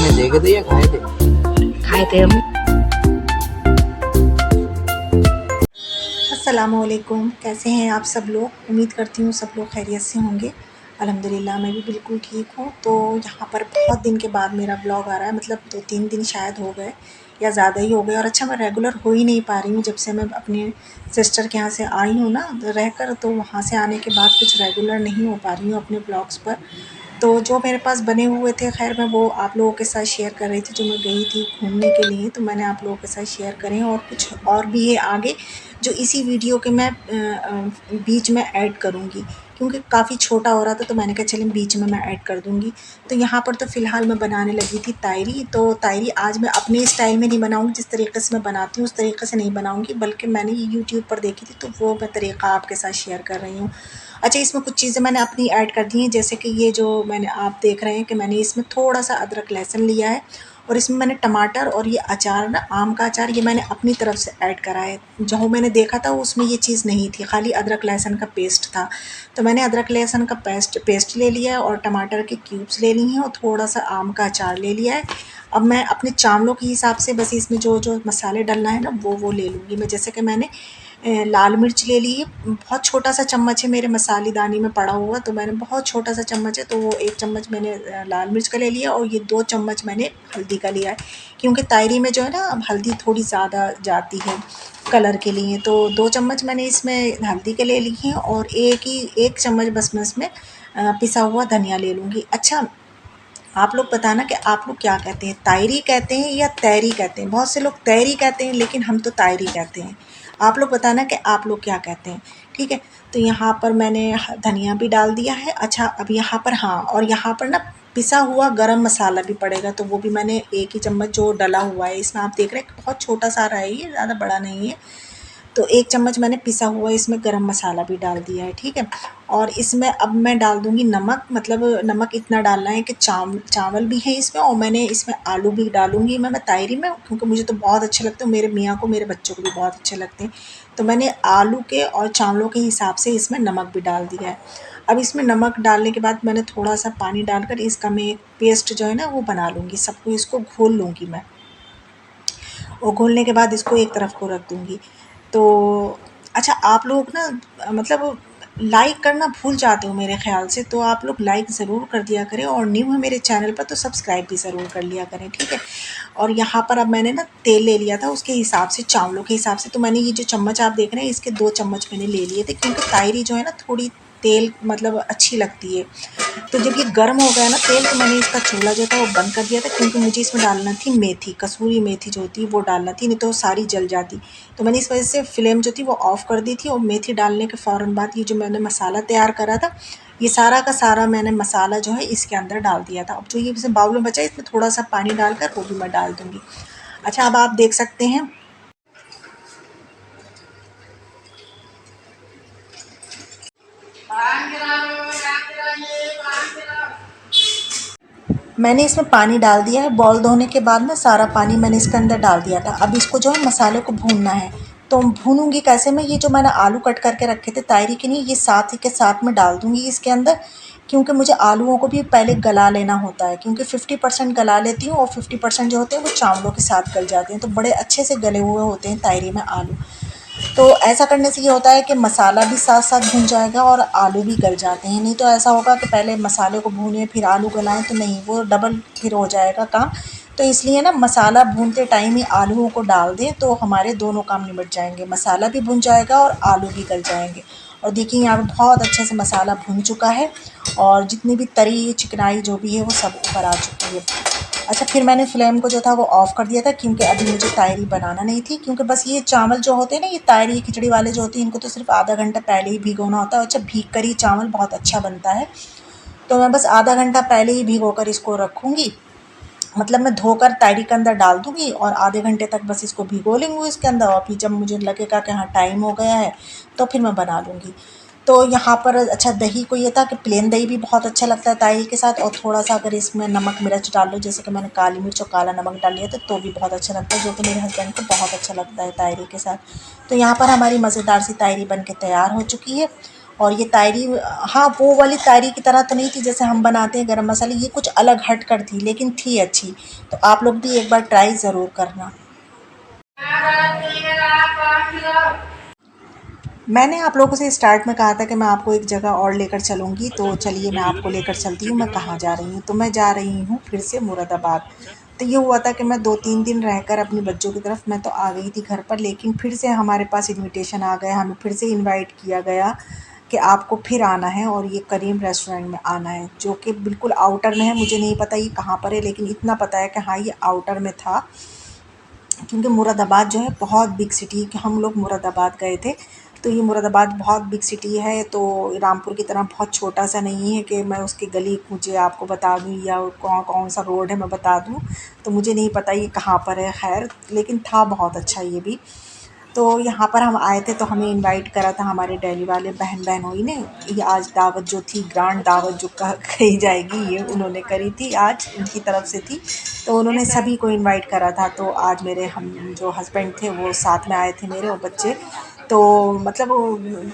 में देखे थे या खाए थे? खाए थे हम। अस्सलामुअलैकुम, कैसे हैं आप सब लोग। उम्मीद करती हूँ सब लोग खैरियत से होंगे। अल्हम्दुलिल्लाह मैं भी बिल्कुल ठीक हूँ। तो यहाँ पर बहुत दिन के बाद मेरा ब्लॉग आ रहा है, मतलब 2-3 दिन शायद हो गए या ज़्यादा ही हो गए। और अच्छा, मैं रेगुलर हो ही नहीं पा रही हूँ जब से मैं अपने सिस्टर के यहाँ से आई हूँ ना रहकर, तो वहाँ से आने के बाद कुछ रेगुलर नहीं हो पा रही हूँ अपने ब्लॉग्स पर। तो जो मेरे पास बने हुए थे, ख़ैर मैं वो आप लोगों के साथ शेयर कर रही थी। जो मैं गई थी घूमने के लिए, तो मैंने आप लोगों के साथ शेयर करें। और कुछ और भी है आगे जो इसी वीडियो के मैं बीच में ऐड करूँगी, क्योंकि काफ़ी छोटा हो रहा था, तो मैंने कहा चलें बीच में मैं ऐड कर दूँगी। तो यहाँ पर तो फ़िलहाल मैं बनाने लगी थी तायरी। तो तायरी आज मैं अपने स्टाइल में नहीं बनाऊँगी, जिस तरीके से मैं बनाती हूँ उस तरीके से नहीं बनाऊँगी, बल्कि मैंने ये यूट्यूब पर देखी थी, तो वो मैं तरीक़ा आपके साथ शेयर कर रही हूँ। अच्छा, इसमें कुछ चीज़ें मैंने अपनी ऐड कर दी हैं, जैसे कि ये जो मैंने आप देख रहे हैं कि मैंने इसमें थोड़ा-सा अदरक लहसुन लिया है, और इसमें मैंने टमाटर और ये अचार ना, आम का अचार, ये मैंने अपनी तरफ से ऐड करा है। जहाँ मैंने देखा था उसमें ये चीज़ नहीं थी, खाली अदरक लहसुन का पेस्ट था। तो मैंने अदरक लहसुन का पेस्ट ले लिया है, और टमाटर के क्यूब्स ले लिए हैं, और थोड़ा-सा आम का अचार ले लिया है। अब मैं अपने चावलों के हिसाब से बस इसमें जो मसाले डलना है ना, वो ले लूँगी मैं। जैसे कि मैंने लाल मिर्च ले ली है, बहुत छोटा-सा चम्मच है मेरे मसालेदानी में पड़ा हुआ, तो मैंने बहुत छोटा-सा चम्मच है, तो वो 1 चम्मच मैंने लाल मिर्च का ले लिया, और ये 2 चम्मच मैंने हल्दी का लिया है। क्योंकि तायरी में जो है ना, अब हल्दी थोड़ी ज़्यादा जाती है कलर के लिए, तो 2 चम्मच मैंने इसमें हल्दी के ले ली हैं, और 1 चम्मच बस मैं इसमें पिसा हुआ धनिया ले लूँगी। अच्छा, आप लोग बताना कि आप लोग क्या कहते हैं, तायरी कहते हैं या तैरी कहते हैं? बहुत से लोग तैरी कहते हैं, लेकिन हम तो तायरी कहते हैं। आप लोग बताना कि आप लोग क्या कहते हैं, ठीक है? तो यहाँ पर मैंने धनिया भी डाल दिया है। अच्छा, अब यहाँ पर हाँ, और यहाँ पर ना पिसा हुआ गरम मसाला भी पड़ेगा, तो वो भी मैंने 1 ही चम्मच जो डला हुआ है इसमें, आप देख रहे हैं बहुत छोटा-सा आ रहा है ये, ज़्यादा बड़ा नहीं है। तो 1 चम्मच मैंने पिसा हुआ इसमें गरम मसाला भी डाल दिया है, ठीक है? और इसमें अब मैं डाल दूँगी नमक, मतलब नमक इतना डालना है कि चावल भी है इसमें, और मैंने इसमें आलू भी डालूँगी मैं तायरी में, क्योंकि मुझे तो बहुत अच्छे लगते हैं, मेरे मियाँ को, मेरे बच्चों को भी बहुत अच्छे लगते हैं। तो मैंने आलू के और चावलों के हिसाब से इसमें नमक भी डाल दिया है। अब इसमें नमक डालने के बाद मैंने थोड़ा-सा पानी डालकर इसका मैं एक पेस्ट जो है ना वो बना लूँगी, सबको इसको घोल लूँगी मैं। और घोलने के बाद इसको एक तरफ को रख दूँगी। तो अच्छा, आप लोग ना मतलब लाइक करना भूल जाते हो मेरे ख़्याल से, तो आप लोग लाइक ज़रूर कर दिया करें, और न्यू है मेरे चैनल पर तो सब्सक्राइब भी ज़रूर कर लिया करें, ठीक है? और यहाँ पर अब मैंने ना तेल ले लिया था उसके हिसाब से, चावलों के हिसाब से, तो मैंने ये जो चम्मच आप देख रहे हैं इसके 2 चम्मच मैंने ले लिए थे, क्योंकि तायरी जो है ना थोड़ी तेल मतलब अच्छी लगती है। तो जब ये गर्म हो गया ना तेल, तो मैंने इसका चूल्हा जो था वो बंद कर दिया था, क्योंकि मुझे इसमें डालना थी मेथी, कसूरी मेथी जो होती है वो डालना थी, नहीं तो सारी जल जाती। तो मैंने इस वजह से फ्लेम जो थी वो ऑफ़ कर दी थी, और मेथी डालने के फ़ौरन बाद ये जो मैंने मसाला तैयार करा था, ये सारा का सारा मैंने मसाला जो है इसके अंदर डाल दिया था। अब जो ये जैसे बाउल में बचा है, इसमें थोड़ा-सा पानी डालकर वो भी मैं डाल दूँगी। अच्छा, अब आप देख सकते हैं मैंने इसमें पानी डाल दिया है। बॉल धोने के बाद ना सारा पानी मैंने इसके अंदर डाल दिया था। अब इसको जो है मसाले को भूनना है। तो भूनूँगी कैसे मैं, ये जो मैंने आलू कट करके रखे थे तायरी के लिए, ये साथ ही के साथ में डाल दूँगी इसके अंदर, क्योंकि मुझे आलूओं को भी पहले गला लेना होता है, क्योंकि 50% गला लेती हूँ, और 50% जो होते हैं वो चावलों के साथ गल जाते हैं, तो बड़े अच्छे से गले हुए होते हैं तायरी में आलू। तो ऐसा करने से ये होता है कि मसाला भी साथ-साथ भुन जाएगा और आलू भी गल जाते हैं। नहीं तो ऐसा होगा कि पहले मसाले को भूनें फिर आलू गलाएँ, तो नहीं, वो डबल फिर हो जाएगा काम। तो इसलिए ना मसाला भूनते टाइम ही आलूओं को डाल दें, तो हमारे दोनों काम निपट जाएँगे। मसाला भी भुन जाएगा और आलू भी गल जाएँगे। और देखिए यहाँ पे बहुत अच्छे से मसाला भुन चुका है, और जितनी भी तरी चिकनाई जो भी है वो सब ऊपर आ चुकी है। अच्छा, फिर मैंने फ्लेम को जो था वो ऑफ़ कर दिया था, क्योंकि अभी मुझे तायरी बनाना नहीं थी, क्योंकि बस ये चावल जो होते हैं ना, ये तायरी खिचड़ी वाले जो होते हैं, इनको तो सिर्फ़ आधा घंटा पहले ही भिगोना होता है। अच्छा, भीग कर ही चावल बहुत अच्छा बनता है, तो मैं बस आधा घंटा पहले ही भिगोकर इसको रखूँगी। मतलब मैं धोकर तायरी के अंदर डाल दूँगी, और आधे घंटे तक बस इसको भिगो लूँगी इसके अंदर, और फिर जब मुझे लगेगा कि हाँ टाइम हो गया है, तो फिर मैं बना लूँगी। तो यहाँ पर अच्छा, दही को ये था कि प्लेन दही भी बहुत अच्छा लगता है तायरी के साथ, और थोड़ा-सा अगर इसमें नमक मिर्च डाल लो, जैसे कि मैंने काली मिर्च और काला नमक डाल लिया था, तो भी बहुत अच्छा लगता है, जो कि मेरे हस्बैंड को बहुत अच्छा लगता है तायरी के साथ। तो यहाँ पर हमारी मज़ेदार सी तायरी बन के तैयार हो चुकी है, और ये तायरी, हाँ वो वाली तायरी की तरह तो नहीं थी जैसे हम बनाते हैं गरम मसाले, ये कुछ अलग हट कर थी लेकिन थी अच्छी। तो आप लोग भी एक बार ट्राई ज़रूर करना। मैंने आप लोगों से स्टार्ट में कहा था कि मैं आपको एक जगह और लेकर चलूँगी, तो चलिए मैं आपको लेकर चलती हूँ। मैं कहाँ जा रही हूँ, तो मैं जा रही हूँ फिर से मुरादाबाद। तो ये हुआ था कि मैं 2-3 दिन रहकर अपनी बच्चों की तरफ मैं तो आ गई थी घर पर, लेकिन फिर से हमारे पास इन्विटेशन आ गया, हमें फिर से इनवाइट किया गया कि आपको फिर आना है और ये करीम रेस्टोरेंट में आना है, जो कि बिल्कुल आउटर में है। मुझे नहीं पता ये कहाँ पर है, लेकिन इतना पता है कि हाँ ये आउटर में था, क्योंकि मुरादाबाद जो है बहुत बिग सिटी है कि हम लोग मुरादाबाद गए थे। तो ये मुरादाबाद बहुत बिग सिटी है, तो रामपुर की तरह बहुत छोटा सा नहीं है कि मैं उसकी गली कूचे आपको बता दूँ या कौन कौन सा रोड है मैं बता दूँ। तो मुझे नहीं पता ये कहाँ पर है, खैर लेकिन था बहुत अच्छा ये भी। तो यहाँ पर हम आए थे तो हमें इनवाइट करा था हमारे दिल्ली वाले बहन बहनोई ने। ये आज दावत जो थी, ग्रांड दावत जो कही जाएगी, ये उन्होंने करी थी, आज उनकी तरफ से थी। तो उन्होंने सभी को इनवाइट करा था। तो आज मेरे हम जो हस्बैंड थे वो साथ में आए थे, मेरे और बच्चे। तो मतलब वो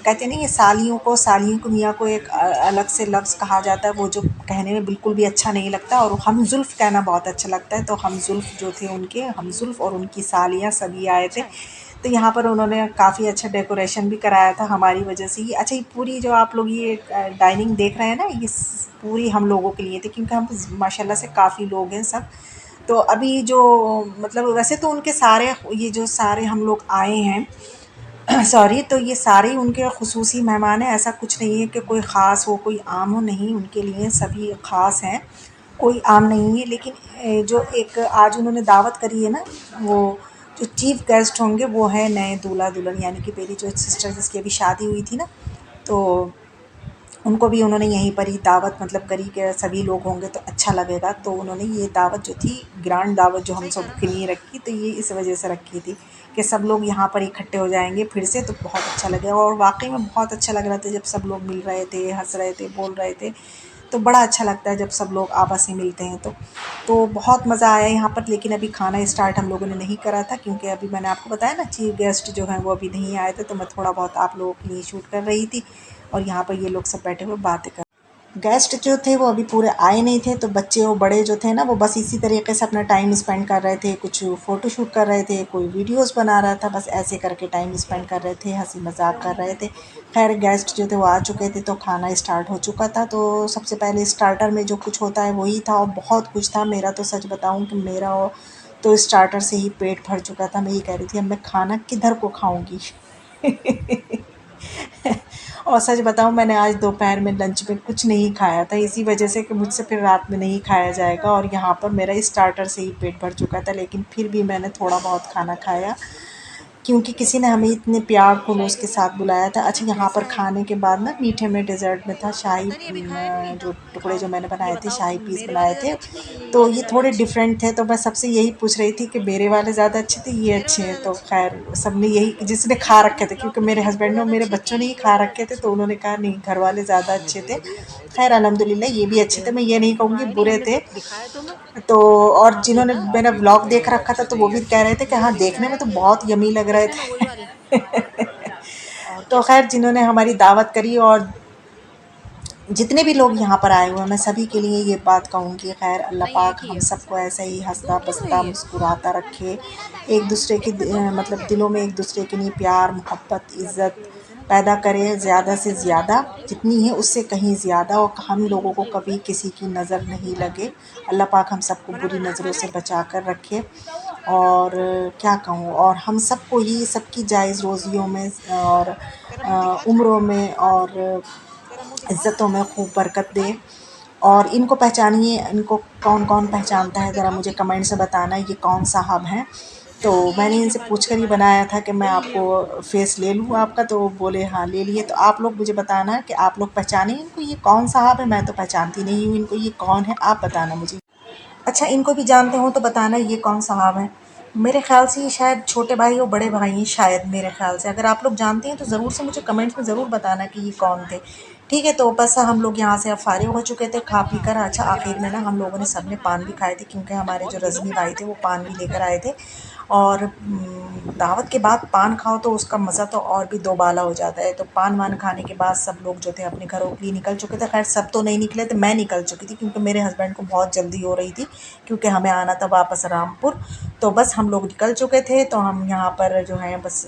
कहते नहीं है सालियों को मियाँ को एक अलग से लफ्ज़ कहा जाता है, वो जो कहने में बिल्कुल भी अच्छा नहीं लगता, और हम जुल्फ़ कहना बहुत अच्छा लगता है। तो हम जुल्फ़ जो थे उनके, हम जुल्फ़ और उनकी सालियाँ सभी आए थे। तो यहाँ पर उन्होंने काफ़ी अच्छा डेकोरेशन भी कराया था हमारी वजह से। ये अच्छा, ये पूरी जो आप लोग ये डाइनिंग देख रहे हैं ना, ये पूरी हम लोगों के लिए थी, क्योंकि हम माशाल्लाह से काफ़ी लोग हैं सब। तो अभी जो मतलब वैसे तो उनके सारे, ये जो सारे हम लोग आए हैं सॉरी, तो ये सारे ही उनके खुसूसी मेहमान हैं। ऐसा कुछ नहीं है कि कोई ख़ास हो कोई आम हो, नहीं, उनके लिए सभी ख़ास हैं, कोई आम नहीं है। लेकिन जो एक आज उन्होंने दावत करी है ना, वो जो चीफ़ गेस्ट होंगे वो है नए दूल्हा दुल्हन, यानी कि मेरी जो सिस्टर जिसकी अभी शादी हुई थी ना, तो उनको भी उन्होंने यहीं पर ही दावत मतलब करी कि सभी लोग होंगे तो अच्छा लगेगा। तो उन्होंने ये दावत जो थी, ग्रांड दावत जो हम सब के लिए रखी, तो ये इस वजह से रखी थी कि सब लोग यहाँ पर इकट्ठे हो जाएंगे फिर से, तो बहुत अच्छा लगेगा। और वाकई में बहुत अच्छा लग रहा था जब सब लोग मिल रहे थे, हंस रहे थे, बोल रहे थे। तो बड़ा अच्छा लगता है जब सब लोग आपस में मिलते हैं। तो बहुत मज़ा आया यहाँ पर। लेकिन अभी खाना स्टार्ट हम लोगों ने नहीं करा था, क्योंकि अभी मैंने आपको बताया ना चीफ गेस्ट जो हैं वो अभी नहीं आए थे, तो मैं थोड़ा बहुत आप लोगों के लिए शूट कर रही थी, और यहाँ पर ये लोग सब बैठे हुए बातें कर। गेस्ट जो थे वो अभी पूरे आए नहीं थे, तो बच्चे और बड़े जो थे ना वो बस इसी तरीके से अपना टाइम स्पेंड कर रहे थे, कुछ फ़ोटो शूट कर रहे थे, कोई वीडियोस बना रहा था, बस ऐसे करके टाइम स्पेंड कर रहे थे, हंसी मजाक कर रहे थे। खैर गेस्ट जो थे वो आ चुके थे, तो खाना स्टार्ट हो चुका था। तो सबसे पहले स्टार्टर में जो कुछ होता है वही था, और बहुत कुछ था। मेरा तो सच बताऊँ कि मेरा तो स्टार्टर से ही पेट भर चुका था। मैं ये कह रही थी अब मैं खाना किधर को खाऊंगी। और सच बताऊँ, मैंने आज दोपहर में लंच में कुछ नहीं खाया था, इसी वजह से कि मुझसे फिर रात में नहीं खाया जाएगा, और यहाँ पर मेरा स्टार्टर से ही पेट भर चुका था। लेकिन फिर भी मैंने थोड़ा बहुत खाना खाया, क्योंकि किसी ने हमें इतने प्यार खलूस के साथ बुलाया था। अच्छा, यहाँ पर खाने के बाद ना मीठे में डेज़र्ट में था शाही जो टुकड़े जो मैंने बनाए थे, शाही पीस बनाए थे। तो ये थोड़े डिफरेंट थे, तो मैं सबसे यही पूछ रही थी कि मेरे वाले ज़्यादा अच्छे थे, ये अच्छे हैं? तो खैर सबने यही, जिसने खा रखे थे, क्योंकि मेरे हस्बैंड ने और मेरे बच्चों ने ही खा रखे थे, तो उन्होंने कहा नहीं घर वाले ज़्यादा अच्छे थे। खैर अल्हम्दुलिल्लाह ये भी अच्छे थे, मैं ये नहीं कहूँगी बुरे थे। तो और जिन्होंने मेरा व्लॉग देख रखा था तो वो भी कह रहे थे कि हाँ देखने में तो बहुत यमी लग रहे थे। तो खैर जिन्होंने हमारी दावत करी और जितने भी लोग यहाँ पर आए हुए हैं, मैं सभी के लिए ये बात कहूँगी, खैर अल्लाह पाक हम सबको ऐसे ही हंसता बसता मुस्कुराता रखे, एक दूसरे के मतलब दिलों में एक दूसरे के लिए प्यार मोहब्बत इज़्ज़त पैदा करे, ज़्यादा से ज़्यादा जितनी है उससे कहीं ज़्यादा, और हम लोगों को कभी किसी की नज़र नहीं लगे। अल्लाह पाक हम सबको बुरी नज़रों से बचा कर रखे। और क्या कहूँ, और हम सबको ही सबकी जायज़ रोज़ियों में और उम्रों में और इज़्ज़तों में खूब बरकत दे। और इनको पहचानिए, इनको कौन कौन पहचानता है ज़रा मुझे कमेंट से बताना ये कौन साहब हैं। तो मैंने इनसे पूछ कर ही बनाया था कि मैं आपको फेस ले लूँ आपका, तो बोले हाँ ले लिए। तो आप लोग मुझे बताना कि आप लोग पहचाने इनको, ये कौन साहब है? मैं तो पहचानती नहीं हूँ इनको, ये कौन है आप बताना मुझे। अच्छा, इनको भी जानते हो तो बताना ये कौन साहब हैं। मेरे ख़्याल से ये शायद छोटे भाई और बड़े भाई हैं शायद, मेरे ख़्याल से। अगर आप लोग जानते हैं तो ज़रूर से मुझे कमेंट्स में ज़रूर बताना कि ये कौन थे। ठीक है, तो बस हम लोग यहाँ से अब फ़ारिग हो चुके थे खा पी कर। अच्छा, आखिर में ना हम लोगों ने सबने पान भी खाए थे, क्योंकि हमारे जो रज़नी भाई थे वो पान भी लेकर आए थे। और दावत के बाद पान खाओ तो उसका मज़ा तो और भी दोबाला हो जाता है। तो पान वान खाने के बाद सब लोग जो थे अपने घरों के लिए निकल चुके थे। खैर सब तो नहीं निकले थे, मैं निकल चुकी थी, क्योंकि मेरे हस्बैंड को बहुत जल्दी हो रही थी, क्योंकि हमें आना था वापस रामपुर। तो बस हम लोग निकल चुके थे, तो हम यहाँ पर जो है बस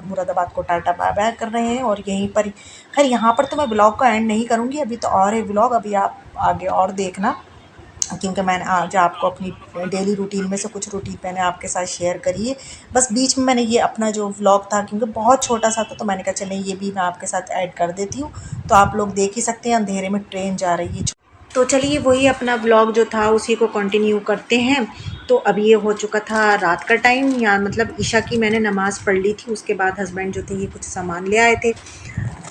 मुरादाबाद को टाटा बाय बाय कर रहे हैं। और यहीं पर खैर यहाँ पर तो मैं ब्लॉग का एंड नहीं करूँगी, अभी तो और है ब्लॉग, अभी आप आगे और देखना, क्योंकि मैंने आज आपको अपनी डेली रूटीन में से कुछ रूटीन मैंने आपके साथ शेयर करी है। बस बीच में मैंने ये अपना जो व्लॉग था, क्योंकि बहुत छोटा सा था, तो मैंने कहा चलें ये भी मैं आपके साथ ऐड कर देती हूँ, तो आप लोग देख ही सकते हैं। अंधेरे में ट्रेन जा रही है। तो चलिए वही अपना व्लॉग जो था उसी को कंटिन्यू करते हैं। तो अभी ये हो चुका था रात का टाइम, या मतलब ईशा की मैंने नमाज़ पढ़ ली थी। उसके बाद हस्बैंड जो थे ये कुछ सामान ले आए थे।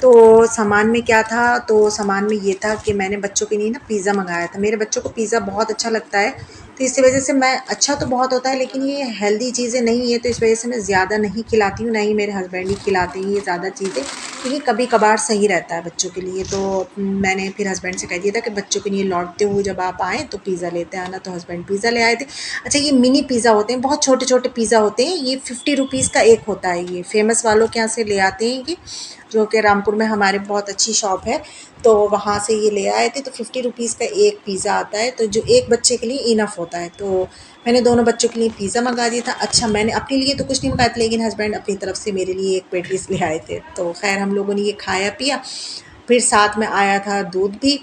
तो सामान में क्या था, तो सामान में ये था कि मैंने बच्चों के लिए ना पिज़्ज़ा मंगाया था। मेरे बच्चों को पिज़्ज़ा बहुत अच्छा लगता है, तो इसी वजह से मैं, अच्छा तो बहुत होता है लेकिन ये हेल्दी चीज़ें नहीं है, तो इस वजह से मैं ज़्यादा नहीं खिलाती हूँ, ना ही मेरे हस्बैंड ही खिलाते हैं ये ज़्यादा चीज़ें, क्योंकि कभी कभार सही रहता है बच्चों के लिए। तो मैंने फिर हस्बैंड से कह दिया था कि बच्चों के लिए लौटते हुए जब आप आएँ तो पिज़्ज़ा लेते आना। तो हस्बैंड पिज़्ज़ा ले आए थे। अच्छा, ये मिनी पिज़्ज़ा होते हैं, बहुत छोटे छोटे पिज़्ज़ा होते हैं, ये 50 रुपीज़ का एक होता है। ये फेमस वालों के यहाँ से ले आते हैं, ये जो कि रामपुर में हमारे बहुत अच्छी शॉप है, तो वहाँ से ये ले आए थे। तो 50 रुपीज़ का एक पिज़्ज़ा आता है, तो जो एक बच्चे के लिए इनफ होता है। तो मैंने दोनों बच्चों के लिए पिज़्ज़ा मंगा दिया था। अच्छा, मैंने अपने लिए तो कुछ नहीं मंगाया था, लेकिन हस्बैंड अपनी तरफ से मेरे लिए एक पेटीज़ ले आए थे। तो खैर हम लोगों ने ये खाया पिया, फिर साथ में आया था दूध भी।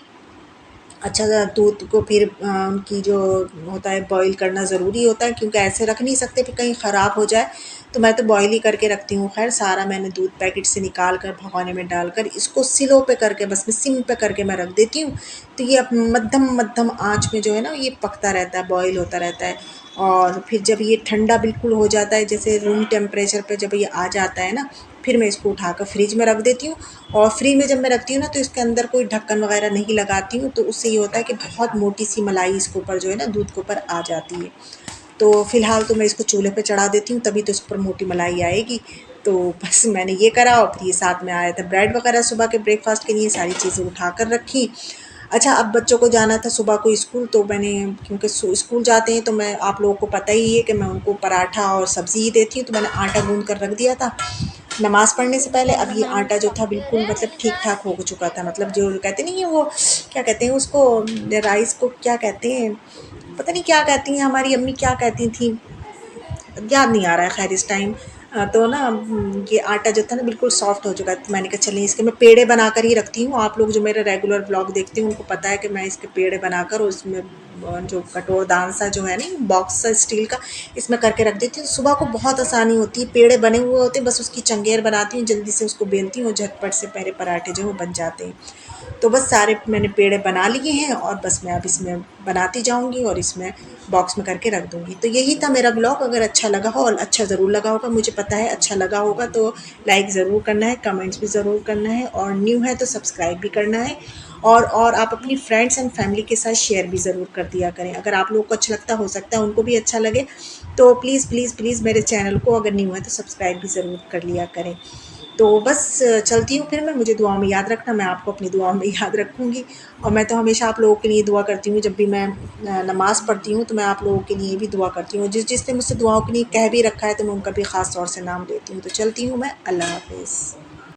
अच्छा, दूध को फिर उनकी जो होता है बॉईल करना ज़रूरी होता है, क्योंकि ऐसे रख नहीं सकते फिर कहीं ख़राब हो जाए, तो मैं तो बॉईल ही करके रखती हूँ। खैर सारा मैंने दूध पैकेट से निकाल कर भगोने में डालकर इसको सिलो पे करके, बस मैं सिम पे करके मैं रख देती हूँ। तो ये अब मध्यम मध्यम आँच में जो है ना ये पकता रहता है, बॉईल होता रहता है। और फिर जब ये ठंडा बिल्कुल हो जाता है, जैसे रूम टेम्परेचर पे जब ये आ जाता है ना, फिर मैं इसको उठाकर फ्रिज में रख देती हूँ। और फ्रिज में जब मैं रखती हूँ ना, तो इसके अंदर कोई ढक्कन वगैरह नहीं लगाती हूँ, तो उससे ये होता है कि बहुत मोटी सी मलाई इसके ऊपर जो है ना दूध के ऊपर आ जाती है। तो फ़िलहाल तो मैं इसको चूल्हे पे चढ़ा देती हूँ, तभी तो इस पर मोटी मलाई आएगी। तो बस मैंने ये करा, और फिर ये साथ में आया था ब्रेड वगैरह सुबह के ब्रेकफ़ास्ट के लिए, सारी चीज़ें उठा कर रखी। अच्छा, अब बच्चों को जाना था सुबह को स्कूल, तो मैंने, क्योंकि स्कूल जाते हैं तो मैं, आप लोगों को पता ही है कि मैं उनको पराठा और सब्ज़ी ही देती हूँ, तो मैंने आटा गूँध कर रख दिया था नमाज़ पढ़ने से पहले। अब ये आटा जो था बिल्कुल मतलब ठीक-ठाक हो चुका था, मतलब जो कहते नहीं है वो, क्या कहते हैं उसको, राइस को क्या कहते हैं, पता नहीं क्या कहती हैं, हमारी अम्मी क्या कहती थीं, याद नहीं आ रहा है खैर इस टाइम। तो ना ये आटा जो था ना बिल्कुल सॉफ्ट हो चुका है, तो मैंने कहा चलिए इसके मैं पेड़े बनाकर ही रखती हूँ। आप लोग जो मेरे रेगुलर ब्लॉग देखते हैं उनको पता है कि मैं इसके पेड़े बनाकर उसमें जो कटोरदान सा जो है ना बॉक्स सा स्टील का, इसमें करके रख देती हूँ। सुबह को बहुत आसानी होती है, पेड़े बने हुए होते हैं, बस उसकी चंगेर बनाती हूँ, जल्दी से उसको बेलती हूँ, झटपट से मेरे पराठे जो है वो बन जाते हैं। तो बस सारे मैंने पेड़े बना लिए हैं, और बस मैं अब इसमें बनाती जाऊँगी और इसमें बॉक्स में करके रख दूँगी। तो यही था मेरा ब्लॉग। अगर अच्छा लगा हो, और अच्छा ज़रूर लगा होगा, मुझे पता है अच्छा लगा होगा, तो लाइक ज़रूर करना है, कमेंट्स भी ज़रूर करना है, और न्यू है तो सब्सक्राइब भी करना है। और आप अपनी फ्रेंड्स एंड फैमिली के साथ शेयर भी ज़रूर कर दिया करें। अगर आप लोगों को अच्छा लगता, हो सकता है उनको भी अच्छा लगे, तो प्लीज़ प्लीज़ प्लीज़ मेरे चैनल को अगर न्यू है तो सब्सक्राइब भी ज़रूर कर लिया करें। तो बस चलती हूँ फिर मैं, मुझे दुआओं में याद रखना, मैं आपको अपनी दुआओं में याद रखूँगी। और मैं तो हमेशा आप लोगों के लिए दुआ करती हूँ, जब भी मैं नमाज़ पढ़ती हूँ तो मैं आप लोगों के लिए भी दुआ करती हूँ। जिसने मुझसे दुआओं के लिए कह भी रखा है तो मैं उनका भी ख़ास तौर से नाम लेती हूँ। तो चलती हूँ मैं, अल्लाह हाफ़िज़।